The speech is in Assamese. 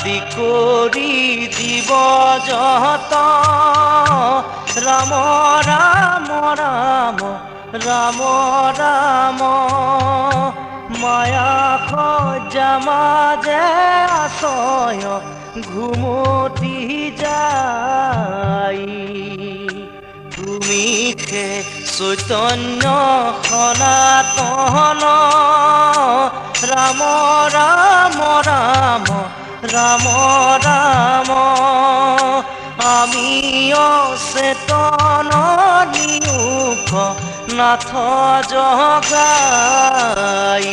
আদি কৰি দিব যত ৰাম ৰাম ৰাম ৰাম ৰাম মায়া খজ্জা মাজে আছয় ঘুমতি যায় তুমি হে চৈতন্য সনাতন ৰাম ৰাম ৰাম ৰাম ৰাম আমি অচেতন নিয়োগ নাথ জগাই